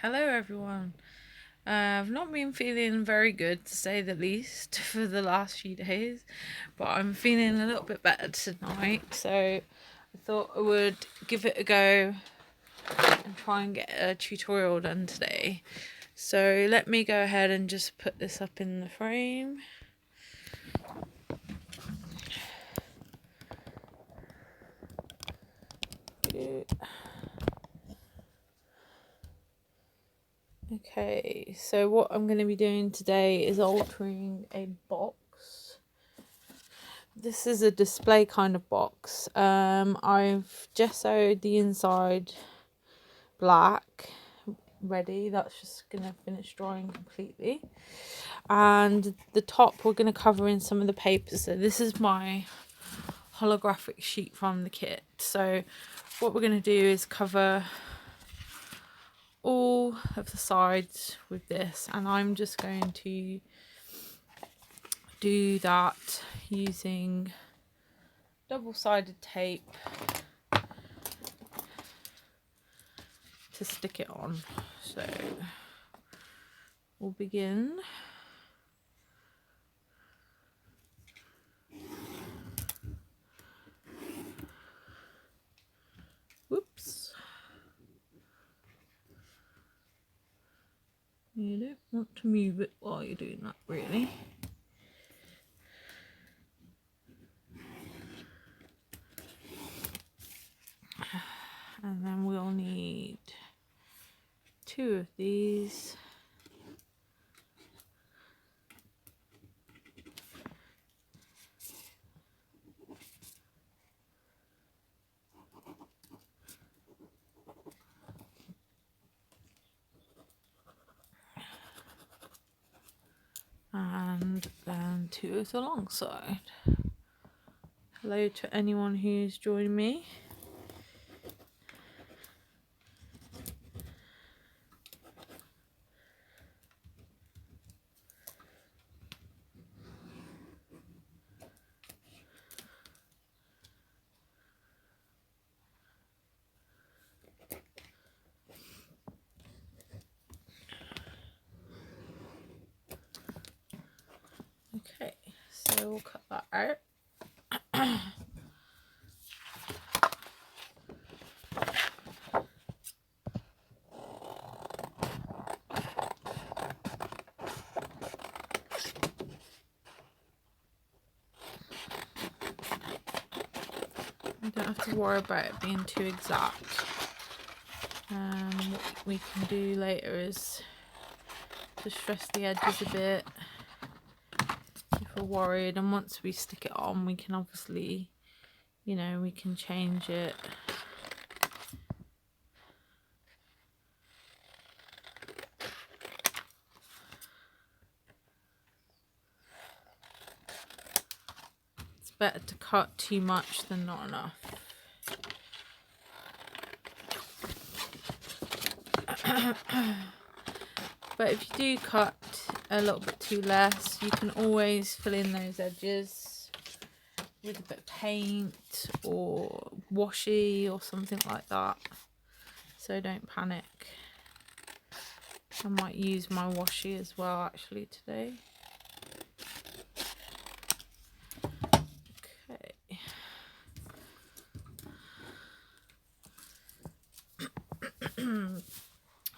Hello, everyone. I've not been feeling very good, to say the least, for the last few days, but I'm feeling a little bit better tonight, so I thought I would give it a go and try and get a tutorial done today. So let me go ahead and just put this up in the frame. Okay, so what I'm going to be doing today is altering a box. This is a display kind of box. I've gessoed the inside black ready. That's just going to finish drying completely. And the top we're going to cover in some of the paper. So this is my holographic sheet from the kit. So what we're going to do is cover all of the sides with this, and I'm just going to do that using double-sided tape to stick it on. So we'll begin. Whoops. You don't want to move it while you're doing that, really. And then we'll need 2 of these. And then 2 of the long side. Hello to anyone who's joined me. Okay, so we'll cut that out. You don't have to worry about it being too exact. What we can do later is to stress the edges a bit if we're worried, and once we stick it on we can obviously, you know, we can change it. It's better to cut too much than not enough. But if you do cut a little bit too less, you can always fill in those edges with a bit of paint or washi or something like that. So don't panic. I might use my washi as well actually today. Okay.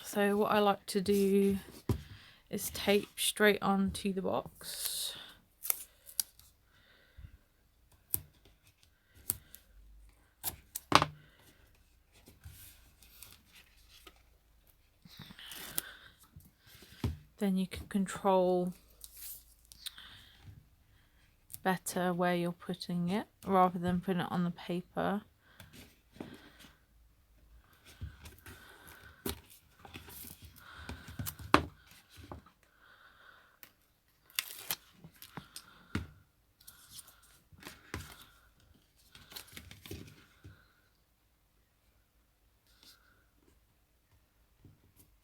So what I like to do is tape straight onto the box. Then you can control better where you're putting it rather than putting it on the paper.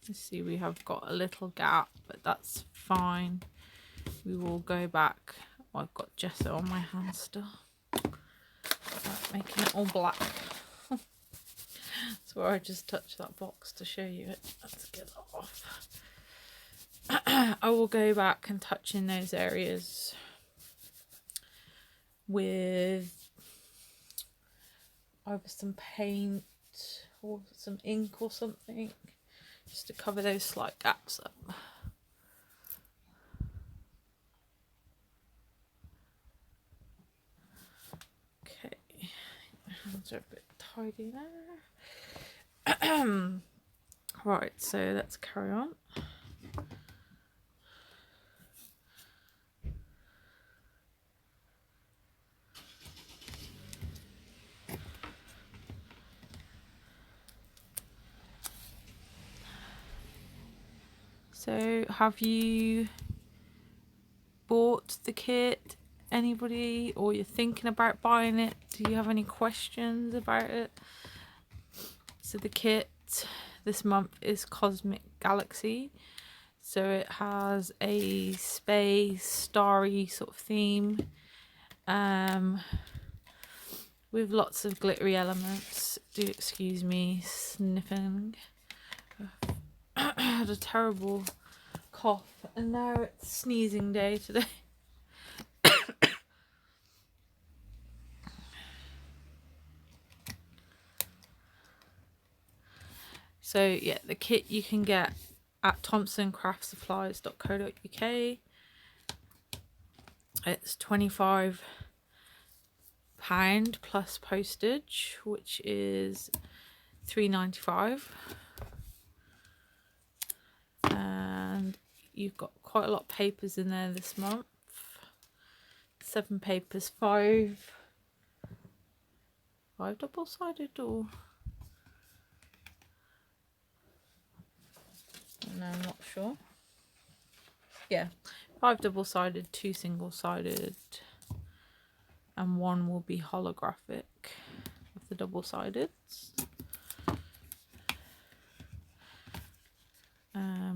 You see we have got a little gap, but that's fine. We will go back. Oh, I've got gesso on my hand still. Making it all black. That's where I just touched that box to show you it. Let's get that I will go back and touch in those areas with either some paint or some ink or something, just to cover those slight gaps up. Okay, my hands are a bit tidy there. Right, so let's carry on. So have you bought the kit, anybody, or you're thinking about buying it? Do you have any questions about it? So the kit this month is Cosmic Galaxy, so it has a space starry sort of theme, with lots of glittery elements. Do excuse me sniffing. I had a terrible cough and now it's sneezing day today. So yeah, the kit you can get at thompsoncraftsupplies.co.uk. It's £25 plus postage, which is £3.95. And you've got quite a lot of papers in there this month. 7 papers, 5 double-sided, or no, I'm not sure. Yeah, 5 double-sided, 2 single-sided, and 1 will be holographic of the double-sideds.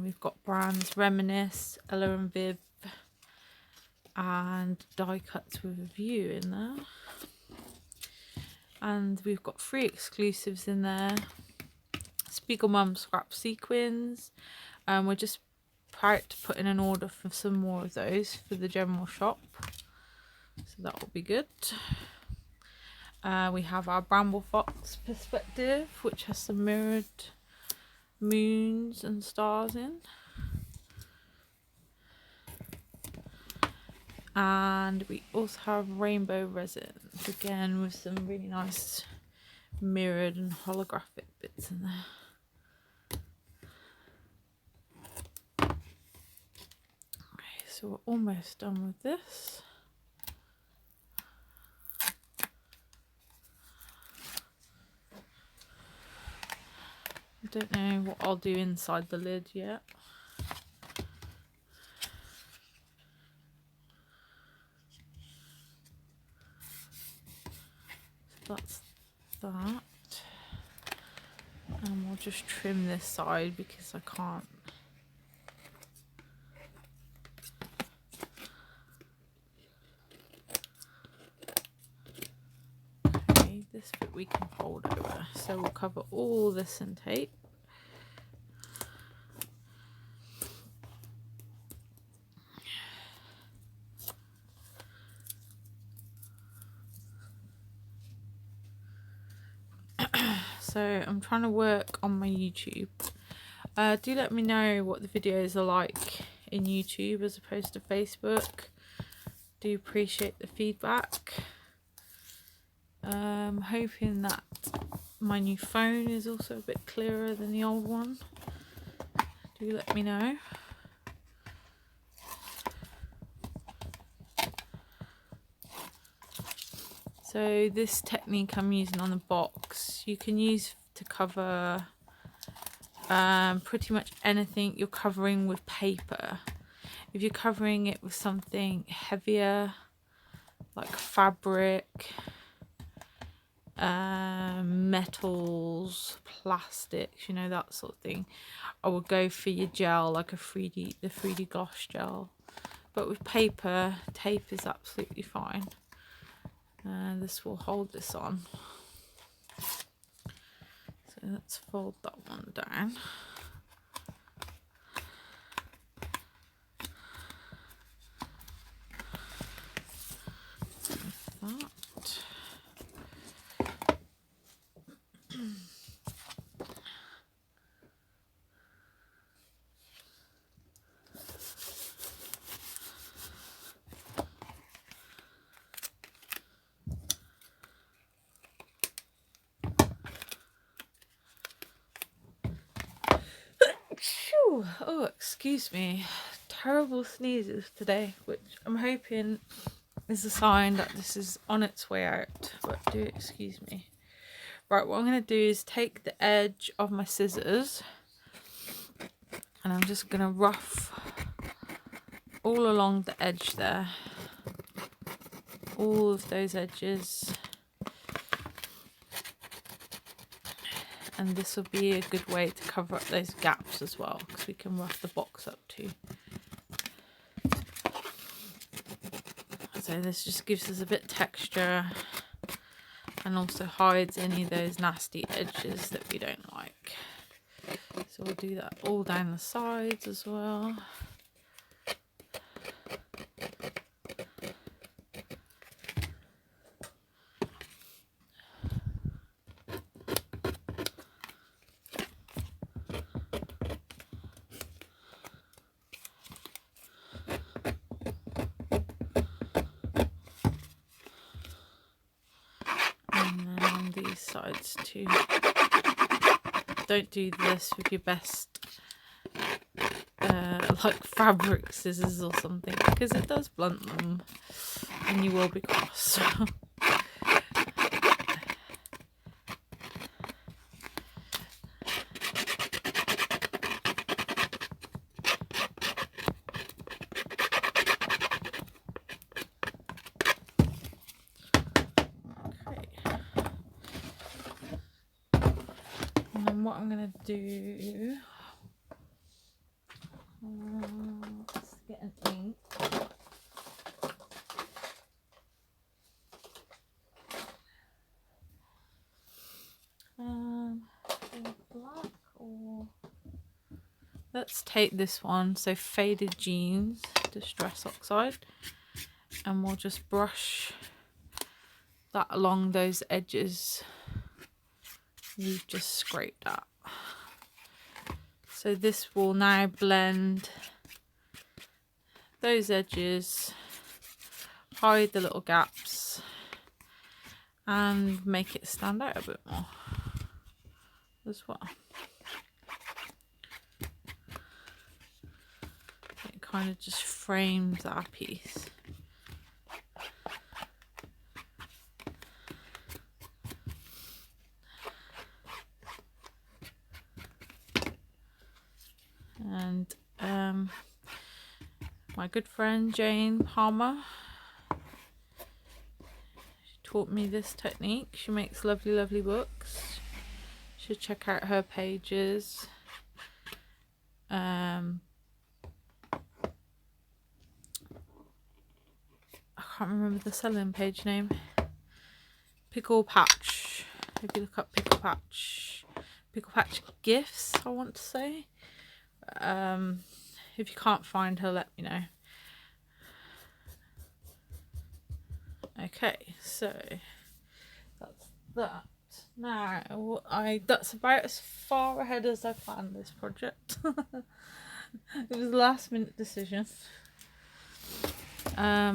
We've got brands Reminisce, Ella and Viv, and die cuts with a view in there. And we've got 3 exclusives in there. Spiegelmum scrap sequins. We're just about to put in an order for some more of those for the general shop, so that will be good. We have our Bramble Fox perspective, which has some mirrored moons and stars in. And we also have rainbow resins, again with some really nice mirrored and holographic bits in there. Okay, so we're almost done with this. I don't know what I'll do inside the lid yet. So that's that. And we'll just trim this side because I can't. Okay, this bit we can fold over. So we'll cover all this in tape. So I'm trying to work on my YouTube. Do let me know what the videos are like in YouTube as opposed to Facebook. Do appreciate the feedback. Hoping that my new phone is also a bit clearer than the old one. Do let me know. So this technique I'm using on the box, you can use to cover pretty much anything you're covering with paper. If you're covering it with something heavier, like fabric, metals, plastics, you know, that sort of thing, I would go for your gel, like the 3D gloss gel. But with paper, tape is absolutely fine. And this will hold this on. So let's fold that one down. Oh, excuse me. Terrible sneezes today, which I'm hoping is a sign that this is on its way out. But do excuse me. Right, what I'm going to do is take the edge of my scissors and I'm just going to rough all along the edge there. All of those edges. And this will be a good way to cover up those gaps as well, because we can rough the box up too. So this just gives us a bit of texture and also hides any of those nasty edges that we don't like. So we'll do that all down the sides as well. These sides too. Don't do this with your best like fabric scissors or something, because it does blunt them and you will be cross. What I'm going to do, let's get an ink. Black or let's take this one, so Faded Jeans Distress Oxide, and we'll just brush that along those edges we've just scraped up. So this will now blend those edges, hide the little gaps and make it stand out a bit more as well. It kind of just frames our piece. And my good friend Jane Palmer, she taught me this technique. She makes lovely books. You should check out her pages. I can't remember the selling page name. Pickle Patch. If you look up Pickle Patch Gifts, I want to say. If you can't find her, let me know. Okay, so that's that. Now, that's about as far ahead as I planned this project. It was a last minute decision. I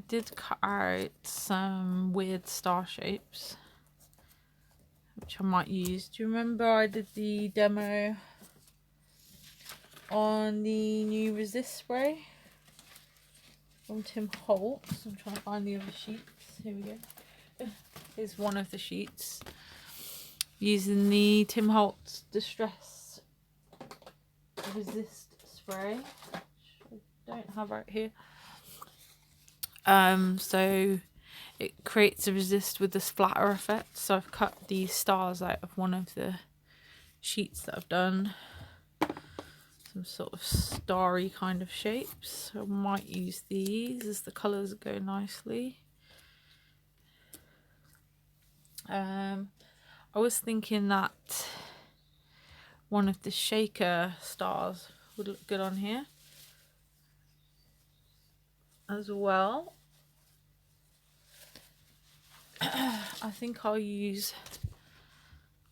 did cut out some weird star shapes, which I might use. Do you remember I did the demo on the new Resist spray from Tim Holtz? I'm trying to find the other sheets. Here we go. Here's one of the sheets using the Tim Holtz Distress Resist spray, which I don't have right here. So it creates a resist with the splatter effect. So I've cut these stars out of one of the sheets that I've done. Some sort of starry kind of shapes. So I might use these as the colours go nicely. I was thinking that one of the shaker stars would look good on here as well. I think I'll use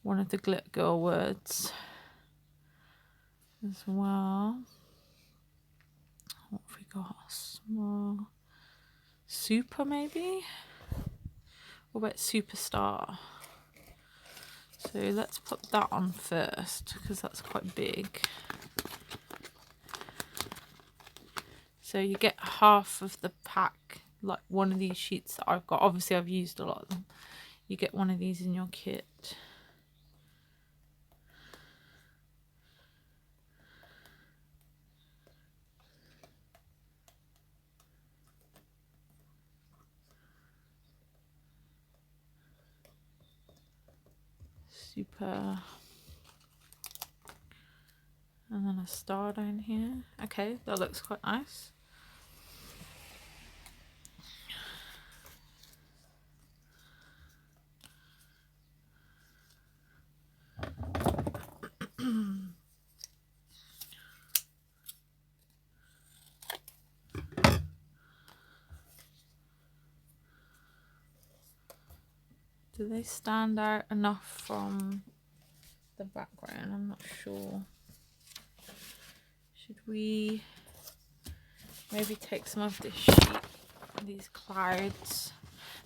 one of the Glitter Girl words as well. What have we got? Small super, maybe? What about Superstar? So let's put that on first because that's quite big. So you get half of the pack, like one of these sheets that I've got. Obviously I've used a lot of them. You get one of these in your kit. Super. And then a star down here. Okay, that looks quite nice. Do they stand out enough from the background? I'm not sure. Should we maybe take some of this sheet, these clouds?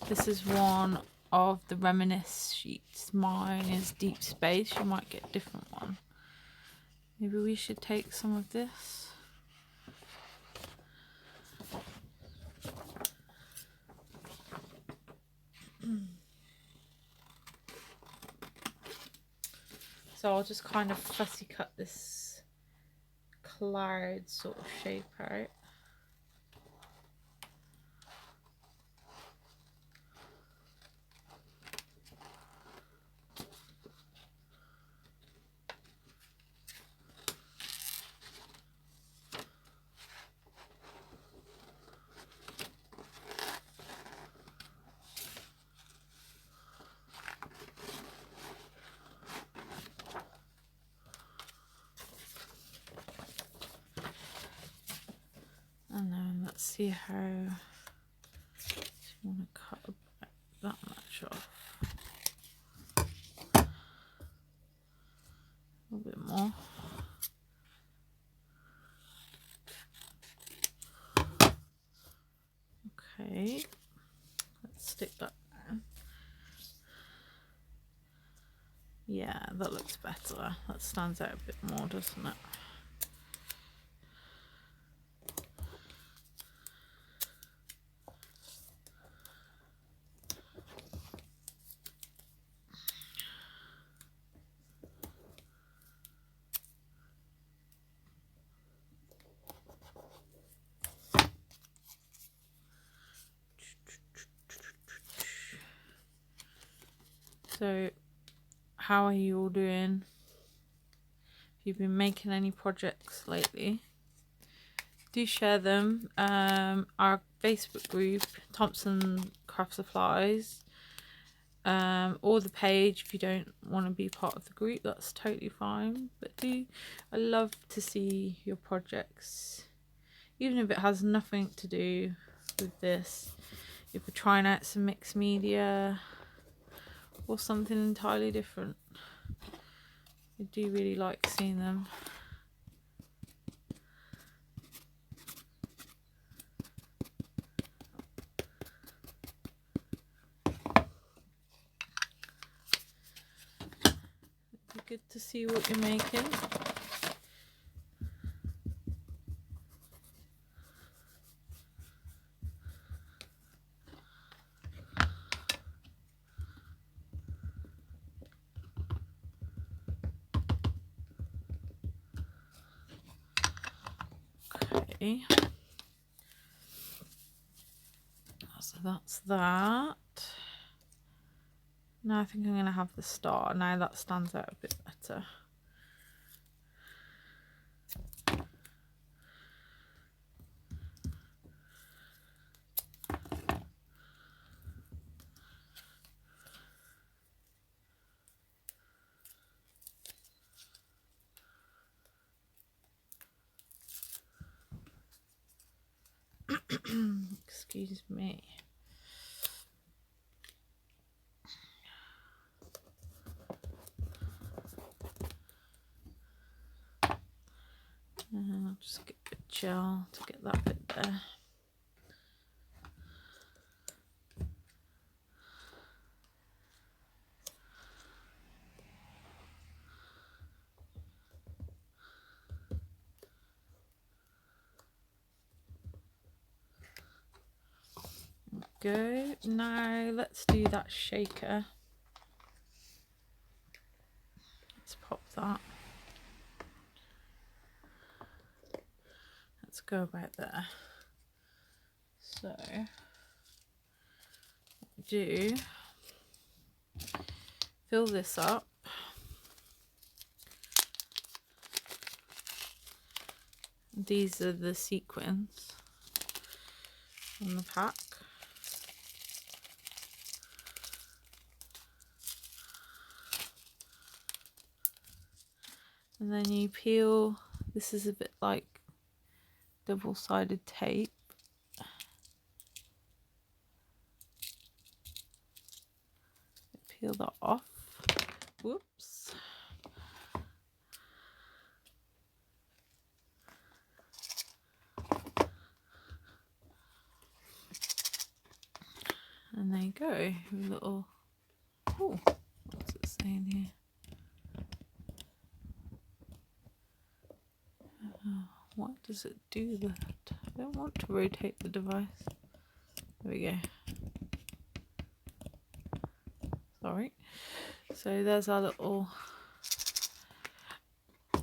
This is one of the Reminisce sheets. Mine is Deep Space. You might get a different one. Maybe we should take some of this. So I'll just kind of fussy cut this cloud sort of shape out. And then let's see how you want to cut that much off. A little bit more. Okay, let's stick that down. Yeah, that looks better. That stands out a bit more, doesn't it? So, how are you all doing? Have you been making any projects lately? Do share them. Our Facebook group, Thompson Craft Supplies, or the page. If you don't want to be part of the group, that's totally fine. But I love to see your projects, even if it has nothing to do with this. If we're trying out some mixed media or something entirely different, I do really like seeing them. It'd be good to see what you're making. Okay. So that's that. Now I think I'm going to have the star. Now that stands out a bit better. Excuse me. And I'll just get the gel to get that bit there. go. Now let's do that shaker. Let's pop that. Let's go about there. So do fill this up. These are the sequins on the pack. And then you peel, this is a bit like double-sided tape. Peel that off. Whoops. And there you go, a little, oh, what's it saying here? What does it do that? I don't want to rotate the device. There we go. Sorry. So there's our little,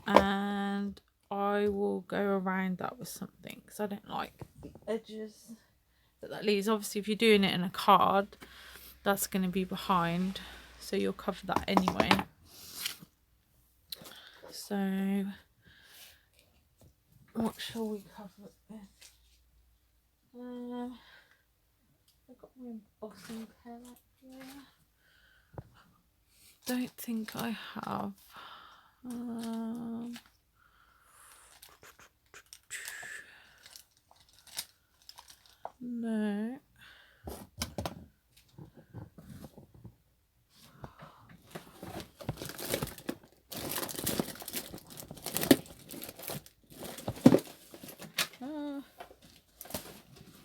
and I will go around that with something because I don't like the edges that leaves. Obviously, if you're doing it in a card, that's going to be behind, so you'll cover that anyway. So what shall we cover it with? I've got my embossing pen up here. Don't think I have. No.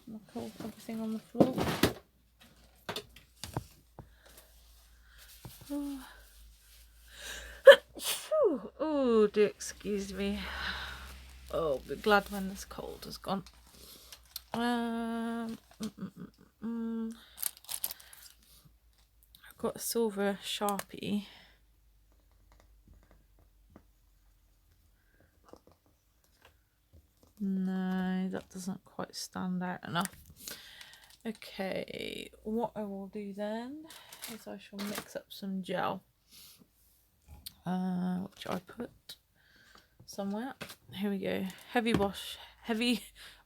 Knock off everything on the floor. Oh, do excuse me. Oh, be glad when this cold is gone. I've got a silver Sharpie. No, that doesn't quite stand out enough. Okay, what I will do then is I shall mix up some gel, which I put somewhere. Here we go. Heavy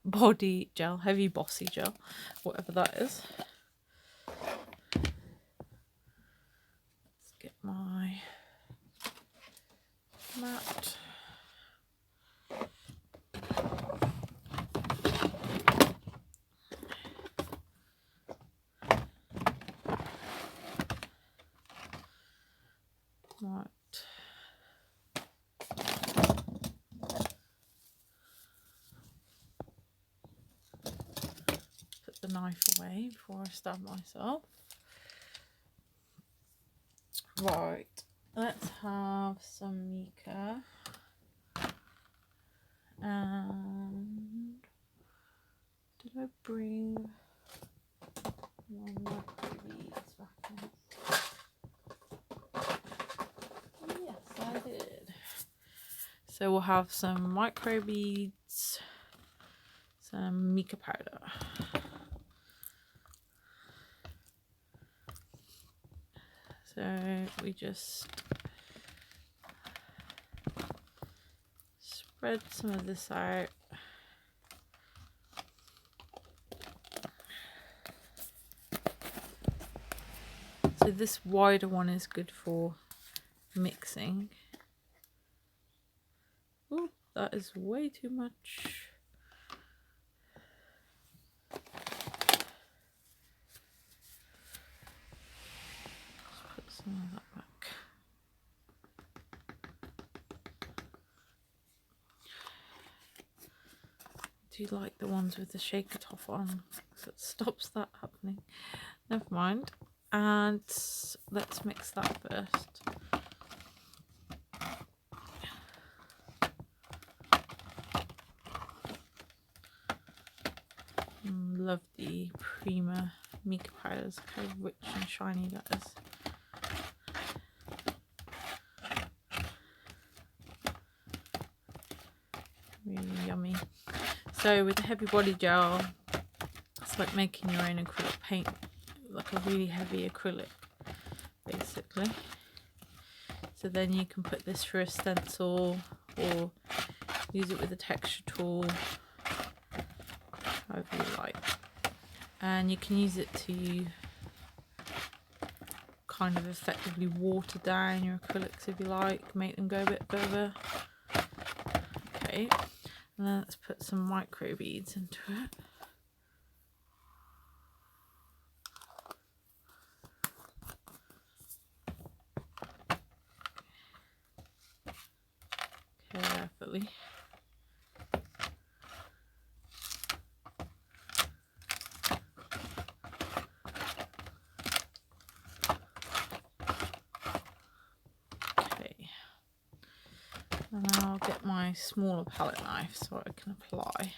body gel, heavy bossy gel, whatever that is. Let's get my mat. Right. Put the knife away before I stab myself. Right, let's have some mica. And did I bring my micro beads back in? Yes, I did. So we'll have some micro beads, some mica powder. So we just spread some of this out. So this wider one is good for mixing. Oh, that is way too much. Let's put some of that back. Do you like the ones with the shaker top on? So it stops that happening. Never mind. And let's mix that first. Love the Prima mica powders. Look how rich and shiny that is. Really yummy. So with the heavy body gel, it's like making your own acrylic paint, like a really heavy acrylic basically. So then you can put this through a stencil or use it with a texture tool, however you like. And you can use it to kind of effectively water down your acrylics if you like, make them go a bit further. Okay, and then let's put some micro beads into it. Carefully. And then I'll get my smaller palette knife so I can apply.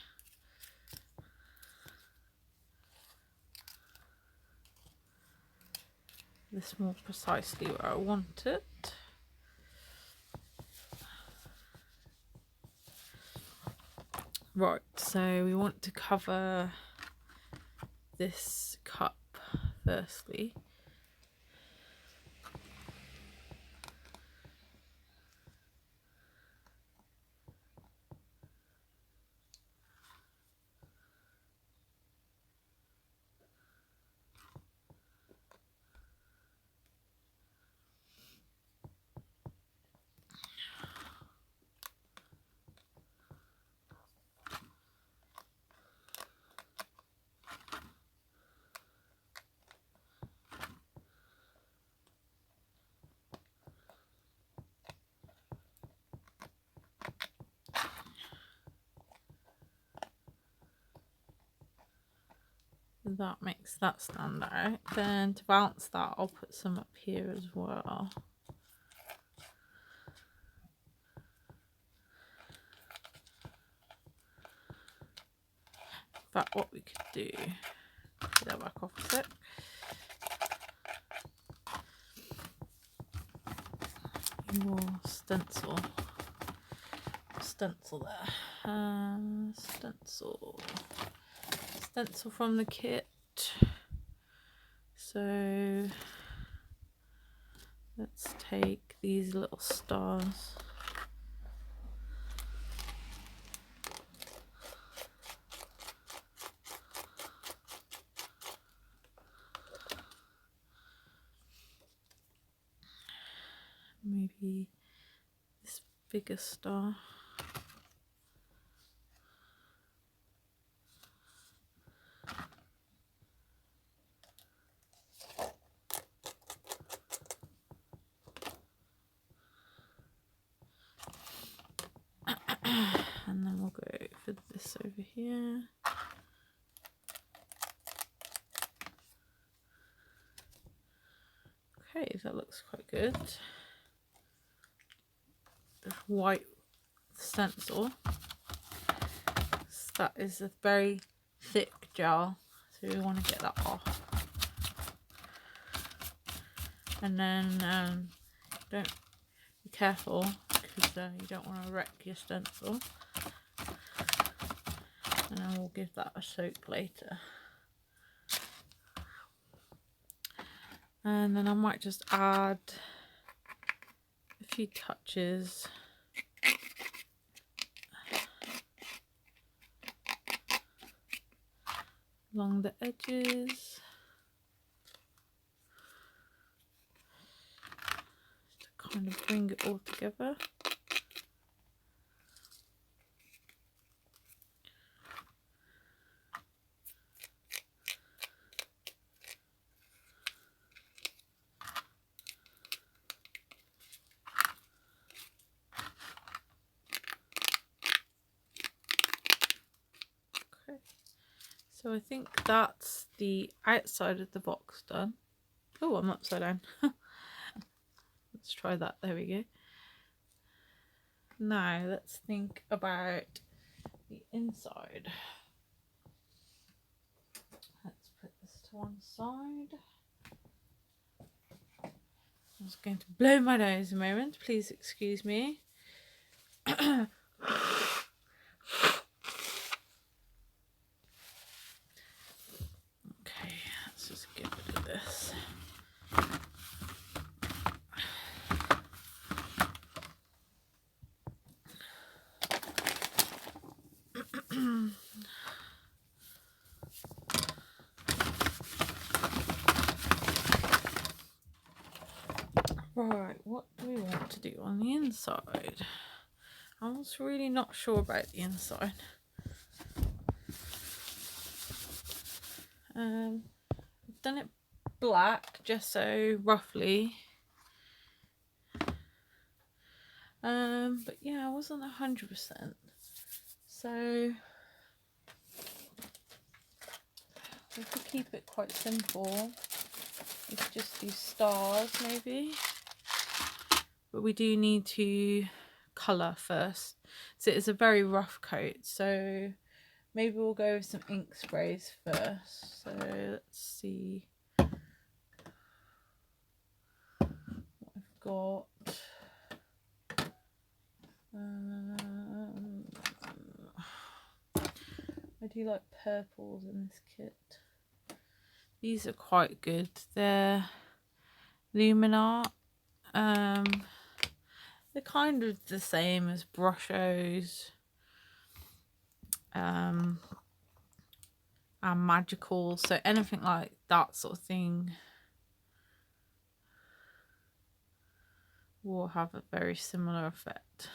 This more precisely where I want it. Right, so we want to cover this cup firstly. That makes that stand out. Then to balance that, I'll put some up here as well. But what we could do, put that back off a sec. Your stencil there. Stencil from the kit. So let's take these little stars. Maybe this bigger star. And then we'll go for this over here. Okay, that looks quite good. The white stencil. That is a very thick gel, so we want to get that off. And then don't be careful because you don't want to wreck your stencil. And then we'll give that a soak later. And then I might just add a few touches along the edges to kind of bring it all together. So I think that's the outside of the box done. Oh, I'm upside down. Let's try that. There we go. Now let's think about the inside. Let's put this to one side. I'm just going to blow my nose a moment. Please excuse me. Okay, let's just get rid of this. Right, what do we want to do on the inside? I was really not sure about the inside. I've done it black just so roughly. But yeah, I wasn't 100%. So we could keep it quite simple. We could just do stars maybe. But we do need to colour first. So it's a very rough coat. So maybe we'll go with some ink sprays first. So let's see what I've got. I do like purples in this kit. These are quite good. They're Luminart. They're kind of the same as Brushos and Magical, so anything like that sort of thing will have a very similar effect.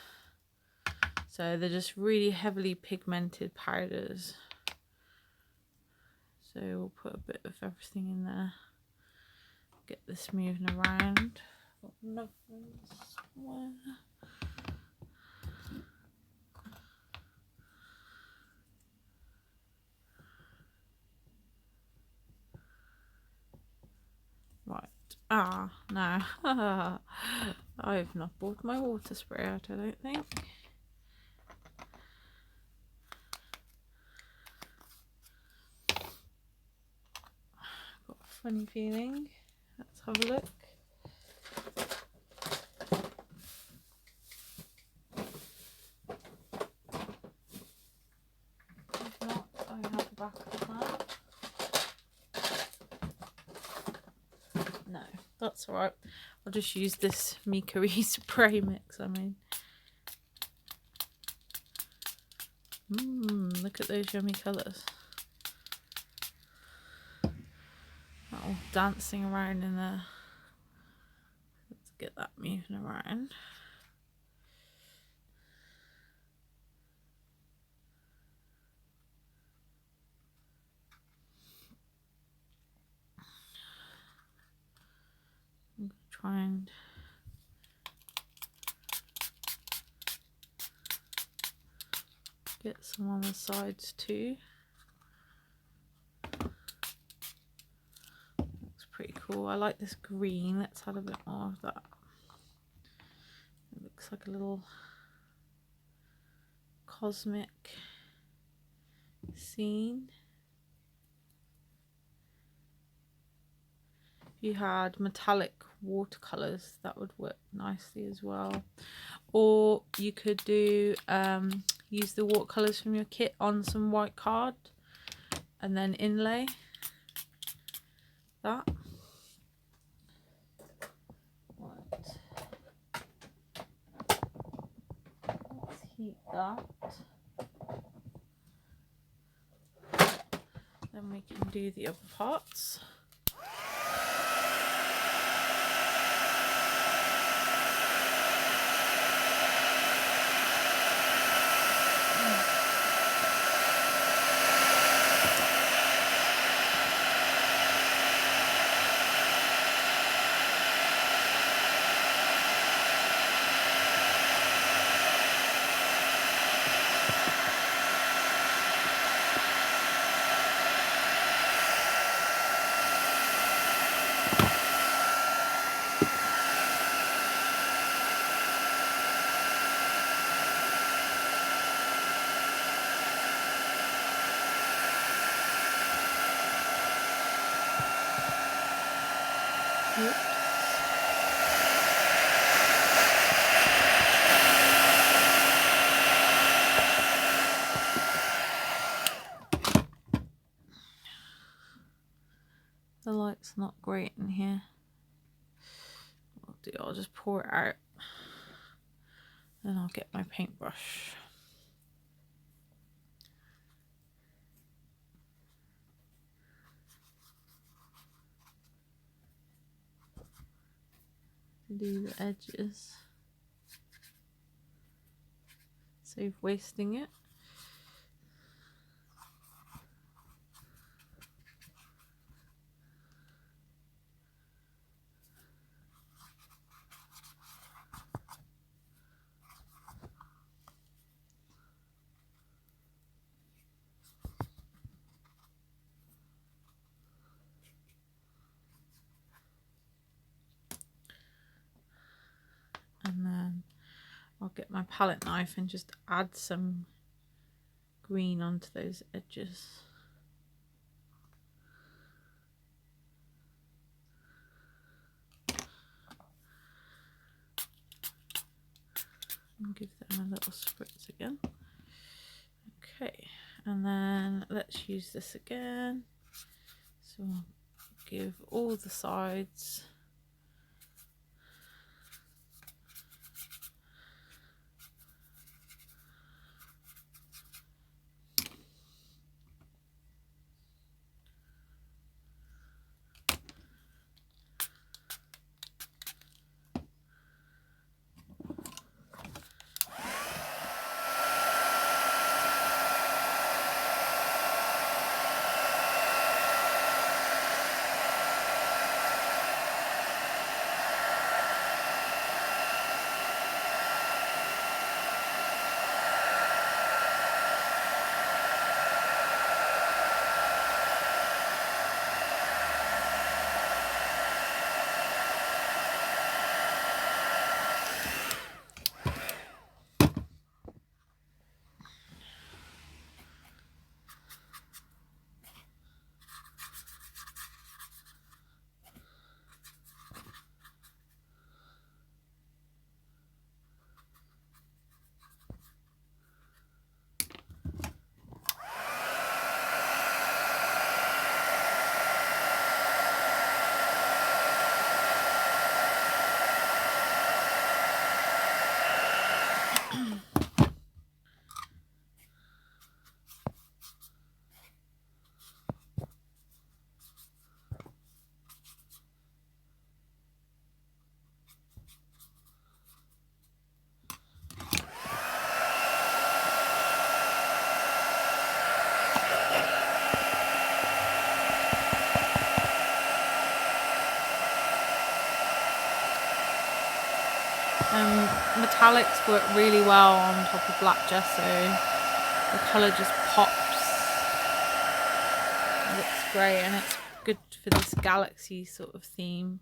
So they're just really heavily pigmented powders. So we'll put a bit of everything in there. Get this moving around. Got another one. Right. Ah, no. I've not bought my water spray out, I don't think. Got a funny feeling. Let's have a look. If not, I have the back of the can. No, that's alright. I'll just use this Mika-E spray mix, look at those yummy colours. All dancing around in there. Let's get that moving around. I'm gonna try and get some on the sides too. Looks pretty cool. I like this green. Let's add a bit more of that. It looks like a little cosmic scene. If you had metallic watercolors, that would work nicely as well. Or you could do use the watercolors from your kit on some white card and then inlay that. Right. Let's heat that. Then we can do the other parts. Oops. The light's not great in here. I'll just pour it out. Then I'll get my paintbrush. Do the edges. Save wasting it. And then I'll get my palette knife and just add some green onto those edges. And give them a little spritz again. Okay, and then let's use this again. So I'll give all the sides. Metallics work really well on top of black gesso. The colour just pops. It looks great, and it's good for this galaxy sort of theme.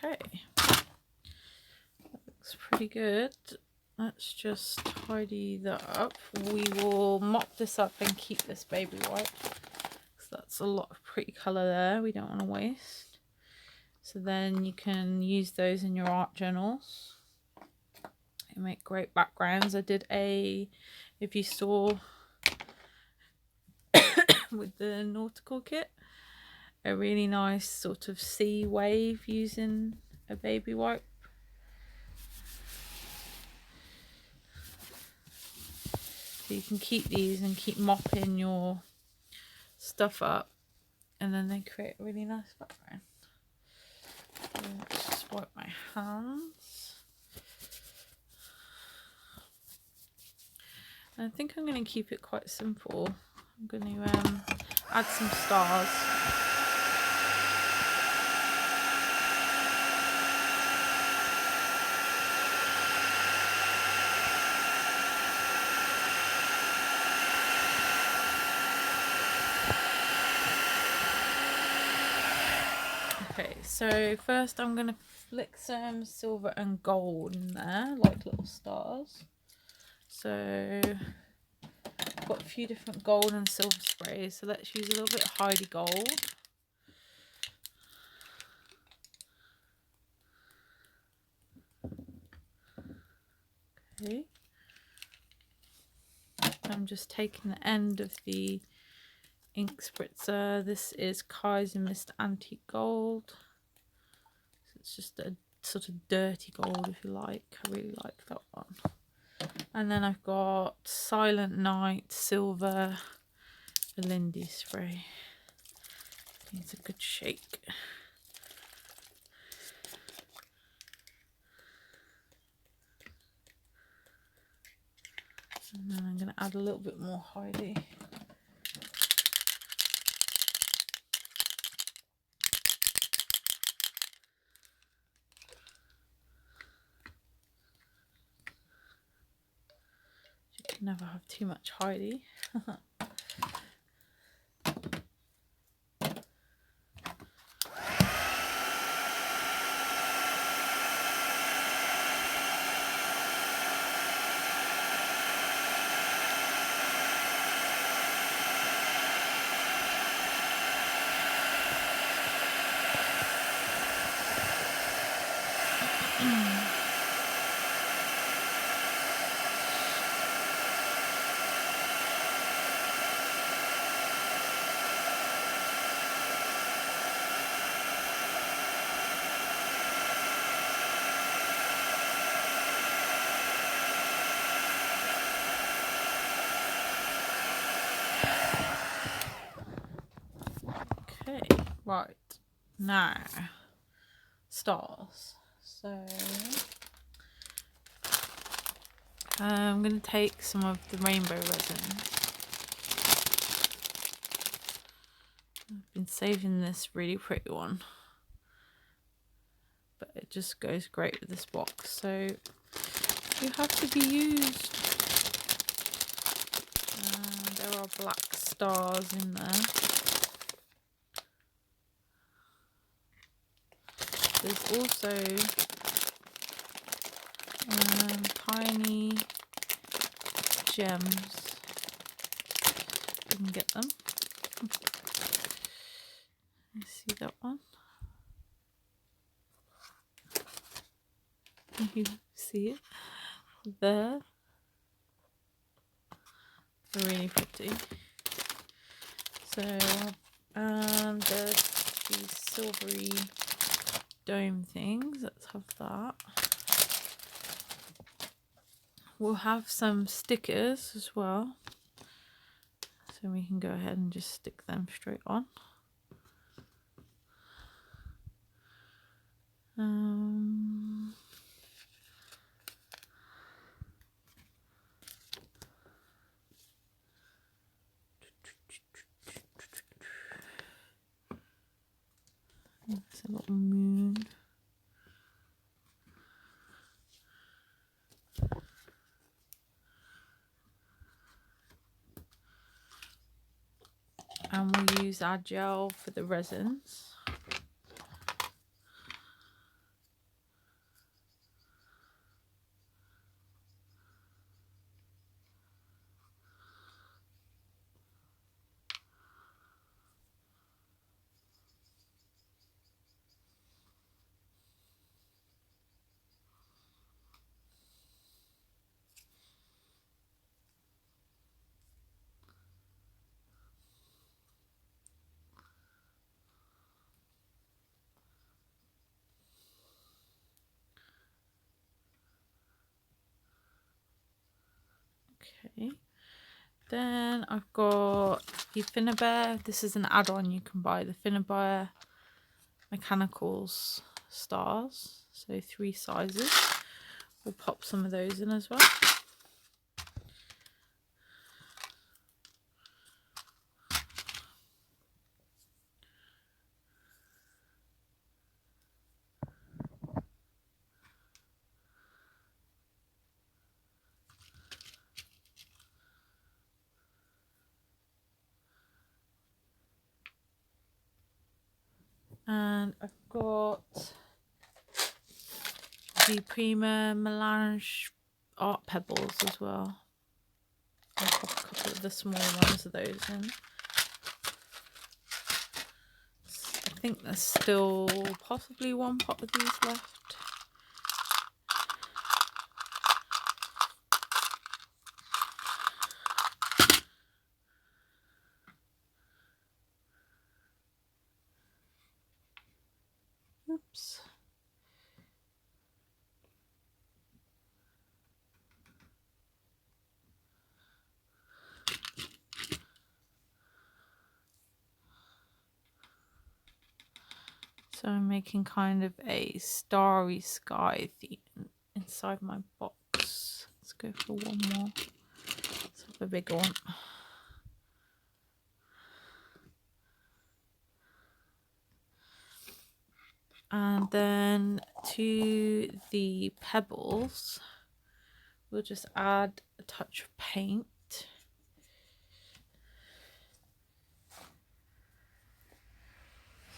Okay. Pretty good. Let's just tidy that up. We will mop this up and keep this baby white, because that's a lot of pretty colour there we don't want to waste. So then you can use those in your art journals. They make great backgrounds. I did if you saw with the nautical kit, a really nice sort of sea wave using a baby wipe. So you can keep these and keep mopping your stuff up, and then they create a really nice background. So let's just wipe my hands. And I think I'm going to keep it quite simple. I'm going to add some stars. Okay, so first I'm going to flick some silver and gold in there, like little stars. So I've got a few different gold and silver sprays, so let's use a little bit of Heidi Gold. Okay. I'm just taking the end of the ink spritzer. This is Kaiser Mist Antique Gold. So it's just a sort of dirty gold, if you like. I really like that one. And then I've got Silent Night Silver Lindy spray. Needs a good shake. And then I'm going to add a little bit more Heidi. You can never have too much Heidi. Okay, right, now stars. So I'm going to take some of the rainbow resin. I've been saving this really pretty one, but it just goes great with this box, so you have to be used. There are black stars in there. There's also tiny gems. You can get them. You see that one? You see it there? They're really pretty. So there's these silvery dome things. Let's have that. We'll have some stickers as well, so we can go ahead and just stick them straight on. It's a little moon. And we'll use our gel for the resins. Okay, then I've got the Finnabair. This is an add-on you can buy, the Finnabair Mechanicals stars, so 3 sizes. We'll pop some of those in as well. And I've got the Prima Melange art pebbles as well. I'll pop a couple of the small ones of those in. I think there's still possibly one pot of these left. Oops. So I'm making kind of a starry sky theme inside my box. Let's go for one more. Let's have a bigger one. And then to the pebbles, we'll just add a touch of paint.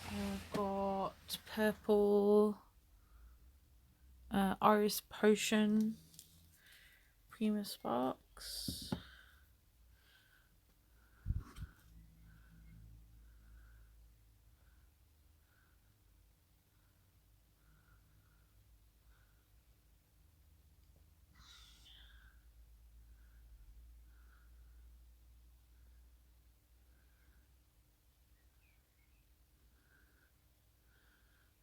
So I've got purple, Iris Potion, Prima Sparks.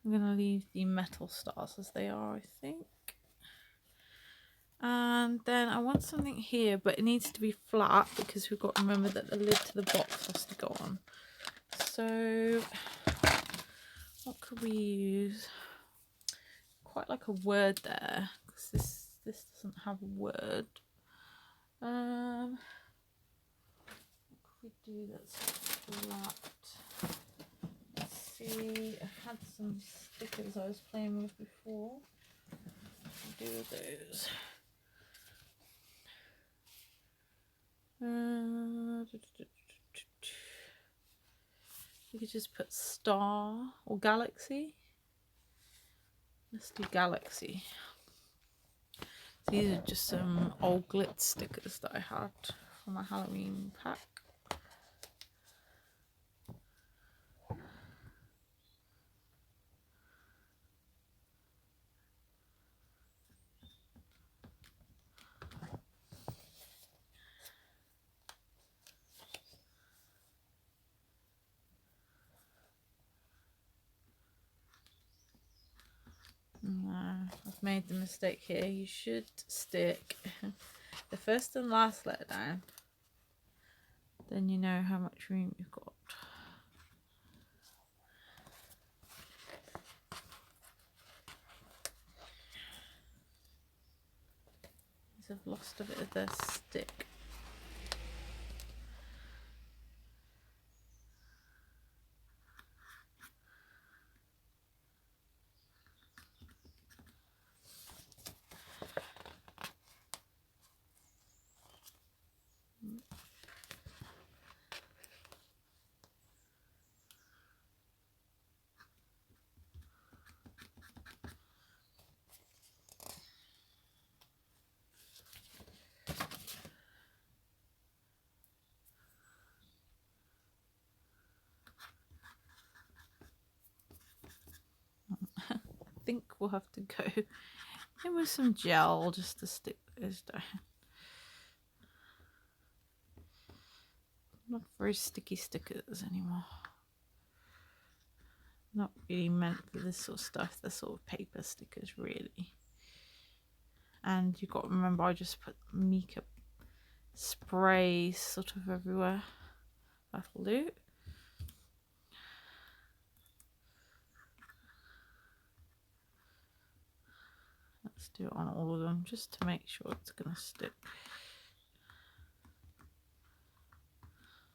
I'm going to leave the metal stars as they are, I think. And then I want something here, but it needs to be flat because we've got to remember that the lid to the box has to go on. So what could we use? Quite like a word there, because this doesn't have a word. What could we do that's flat? Let's see, I had some stickers I was playing with before. What do with those? You could just put star or galaxy. Let's do galaxy. These are just some old glitz stickers that I had from my Halloween pack. No, I've made the mistake here. You should stick the first and last letter down. Then you know how much room you've got. I've lost a bit of the stick. I think we'll have to go in with some gel just to stick those down. Not very sticky stickers anymore. Not really meant for this sort of stuff. They're sort of paper stickers, really. And you've got to remember, I just put makeup spray sort of everywhere. That'll do. Let's do it on all of them just to make sure it's going to stick.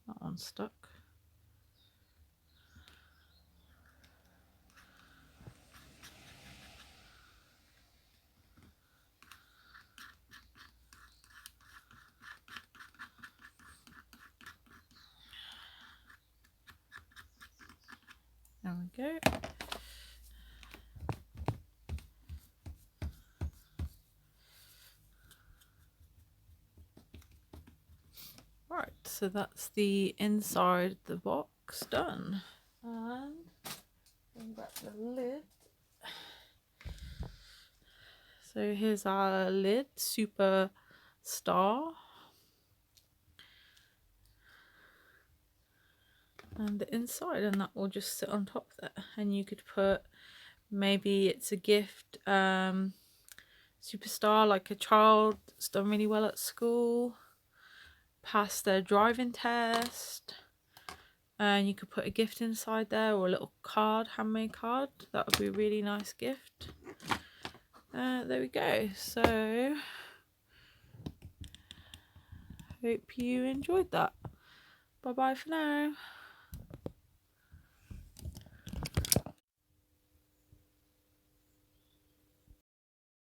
That one's stuck. There we go. Right, so that's the inside the box done. And bring back the lid. So here's our lid, Super Star. And the inside, and that will just sit on top there. And you could put, maybe it's a gift, Superstar, like a child that's done really well at school, passed their driving test, and you could put a gift inside there, or a little card, handmade card. That would be a really nice gift. There we go. So hope you enjoyed that. Bye bye for now.